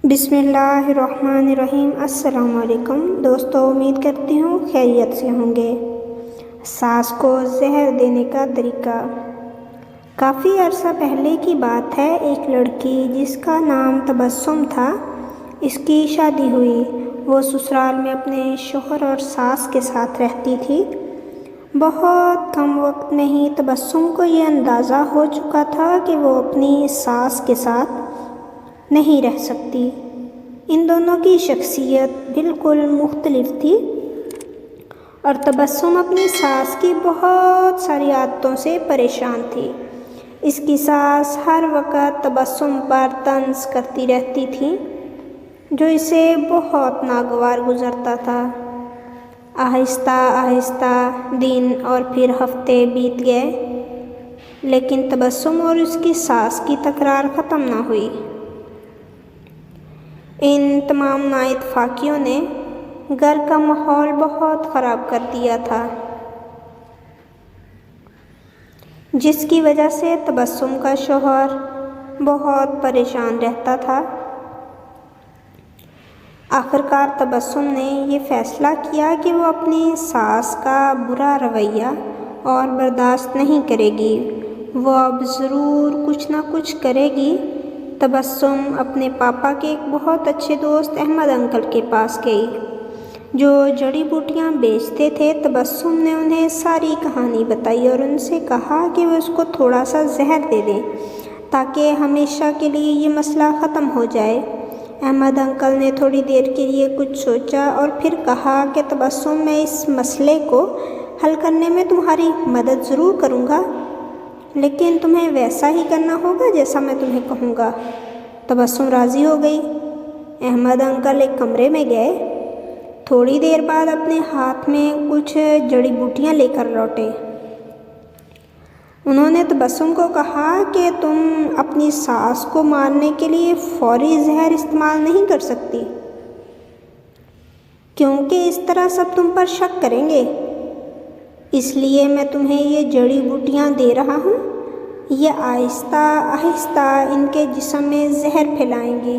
بسم اللہ الرحمن الرحیم۔ السلام علیکم دوستو، امید کرتی ہوں خیریت سے ہوں گے۔ ساس کو زہر دینے کا طریقہ۔ کافی عرصہ پہلے کی بات ہے، ایک لڑکی جس کا نام تبسم تھا، اس کی شادی ہوئی۔ وہ سسرال میں اپنے شوہر اور ساس کے ساتھ رہتی تھی۔ بہت کم وقت میں ہی تبسم کو یہ اندازہ ہو چکا تھا کہ وہ اپنی ساس کے ساتھ نہیں رہ سکتی۔ ان دونوں کی شخصیت بالکل مختلف تھی اور تبسم اپنی ساس کی بہت ساری عادتوں سے پریشان تھی۔ اس کی ساس ہر وقت تبسم پر طنز کرتی رہتی تھی، جو اسے بہت ناگوار گزرتا تھا۔ آہستہ آہستہ دن اور پھر ہفتے بیت گئے، لیکن تبسم اور اس کی ساس کی تکرار ختم نہ ہوئی۔ ان تمام نااتفاقیوں نے گھر کا ماحول بہت خراب کر دیا تھا، جس کی وجہ سے تبسم کا شوہر بہت پریشان رہتا تھا۔ آخرکار تبسم نے یہ فیصلہ کیا کہ وہ اپنی ساس کا برا رویہ اور برداشت نہیں کرے گی۔ وہ اب ضرور کچھ نہ کچھ کرے گی۔ تبسم اپنے پاپا کے ایک بہت اچھے دوست احمد انکل کے پاس گئی، جو جڑی بوٹیاں بیچتے تھے۔ تبسم نے انہیں ساری کہانی بتائی اور ان سے کہا کہ وہ اس کو تھوڑا سا زہر دے دیں تاکہ ہمیشہ کے لیے یہ مسئلہ ختم ہو جائے۔ احمد انکل نے تھوڑی دیر کے لیے کچھ سوچا اور پھر کہا کہ تبسم، میں اس مسئلے کو حل کرنے میں تمہاری مدد ضرور کروں گا، لیکن تمہیں ویسا ہی کرنا ہوگا جیسا میں تمہیں کہوں گا۔ تبسم راضی ہو گئی۔ احمد انکل ایک کمرے میں گئے۔ تھوڑی دیر بعد اپنے ہاتھ میں کچھ جڑی بوٹیاں لے کر لوٹے۔ انہوں نے تبسم کو کہا کہ تم اپنی ساس کو مارنے کے لیے فوری زہر استعمال نہیں کر سکتی، کیونکہ اس طرح سب تم پر شک کریں گے۔ اس لیے میں تمہیں یہ جڑی بوٹیاں دے رہا ہوں، یہ آہستہ آہستہ ان کے جسم میں زہر پھیلائیں گی۔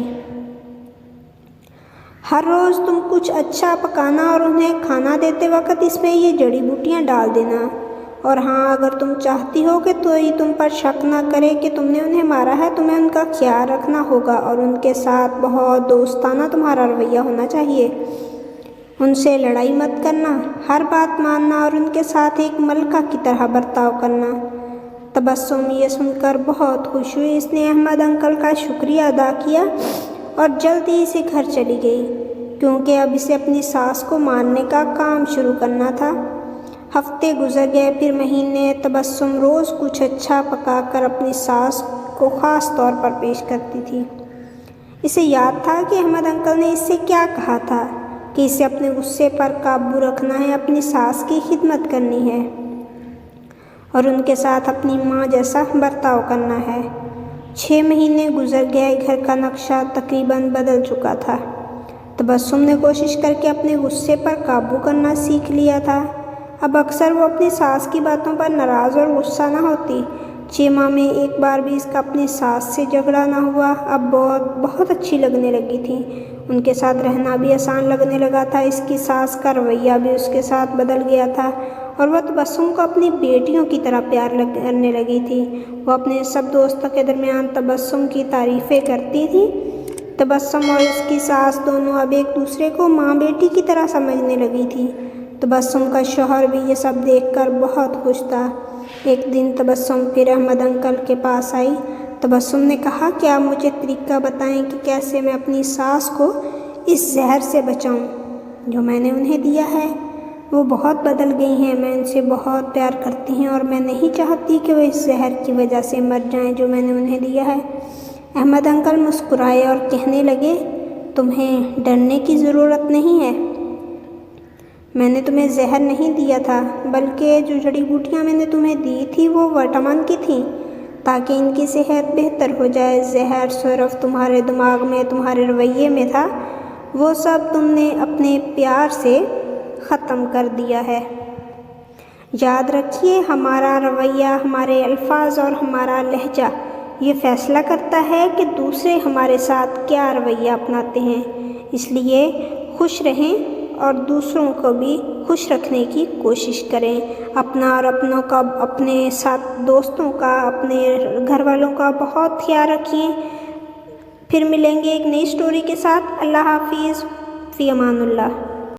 ہر روز تم کچھ اچھا پکانا اور انہیں کھانا دیتے وقت اس میں یہ جڑی بوٹیاں ڈال دینا۔ اور ہاں، اگر تم چاہتی ہو کہ کوئی تم پر شک نہ کرے کہ تم نے انہیں مارا ہے، تمہیں ان کا خیال رکھنا ہوگا اور ان کے ساتھ بہت دوستانہ تمہارا رویہ ہونا چاہیے۔ ان سے لڑائی مت کرنا، ہر بات ماننا اور ان کے ساتھ ایک ملکہ کی طرح برتاؤ کرنا۔ تبسم یہ سن کر بہت خوش ہوئی۔ اس نے احمد انکل کا شکریہ ادا کیا اور جلدی سے گھر چلی گئی، کیونکہ اب اسے اپنی ساس کو مارنے کا کام شروع کرنا تھا۔ ہفتے گزر گئے، پھر مہینے۔ تبسم روز کچھ اچھا پکا کر اپنی ساس کو خاص طور پر پیش کرتی تھی۔ اسے یاد تھا کہ احمد انکل نے اس سے کیا کہا تھا کہ اسے اپنے غصے پر قابو رکھنا ہے، اپنی ساس کی خدمت کرنی ہے اور ان کے ساتھ اپنی ماں جیسا برتاؤ کرنا ہے۔ 6 مہینے گزر گئے، گھر کا نقشہ تقریباً بدل چکا تھا۔ تبسم نے کوشش کر کے اپنے غصے پر قابو کرنا سیکھ لیا تھا۔ اب اکثر وہ اپنی ساس کی باتوں پر ناراض اور غصہ نہ ہوتی۔ 6 ماہ میں ایک بار بھی اس کا اپنی ساس سے جھگڑا نہ ہوا۔ اب بہت اچھی لگنے لگی تھی، ان کے ساتھ رہنا بھی آسان لگنے لگا تھا۔ اس کی ساس کا رویہ بھی اس کے ساتھ بدل گیا تھا اور وہ تبسم کو اپنی بیٹیوں کی طرح پیار کرنے لگی تھی۔ وہ اپنے سب دوستوں کے درمیان تبسم کی تعریفیں کرتی تھی۔ تبسم اور اس کی ساس دونوں اب ایک دوسرے کو ماں بیٹی کی طرح سمجھنے لگی تھی۔ تبسم کا شوہر بھی یہ سب دیکھ کر بہت خوش تھا۔ ایک دن تبسم پھر احمد انکل کے پاس آئی۔ تبسم نے کہا کہ آپ مجھے طریقہ بتائیں کہ کیسے میں اپنی ساس کو اس زہر سے بچاؤں جو میں نے انہیں دیا ہے۔ وہ بہت بدل گئی ہیں، میں ان سے بہت پیار کرتی ہوں اور میں نہیں چاہتی کہ وہ اس زہر کی وجہ سے مر جائیں جو میں نے انہیں دیا ہے۔ احمد انکل مسکرائے اور کہنے لگے، تمہیں ڈرنے کی ضرورت نہیں ہے۔ میں نے تمہیں زہر نہیں دیا تھا، بلکہ جو جڑی بوٹیاں میں نے تمہیں دی تھی وہ وٹامن کی تھیں، تاکہ ان کی صحت بہتر ہو جائے۔ زہر صرف تمہارے دماغ میں، تمہارے رویے میں تھا، وہ سب تم نے اپنے پیار سے ختم کر دیا ہے۔ یاد رکھیے، ہمارا رویہ، ہمارے الفاظ اور ہمارا لہجہ، یہ فیصلہ کرتا ہے کہ دوسرے ہمارے ساتھ کیا رویہ اپناتے ہیں۔ اس لیے خوش رہیں اور دوسروں کو بھی خوش رکھنے کی کوشش کریں۔ اپنا اور اپنوں کا، اپنے ساتھ دوستوں کا، اپنے گھر والوں کا بہت خیال رکھیں۔ پھر ملیں گے ایک نئی سٹوری کے ساتھ۔ اللہ حافظ، فی امان اللہ۔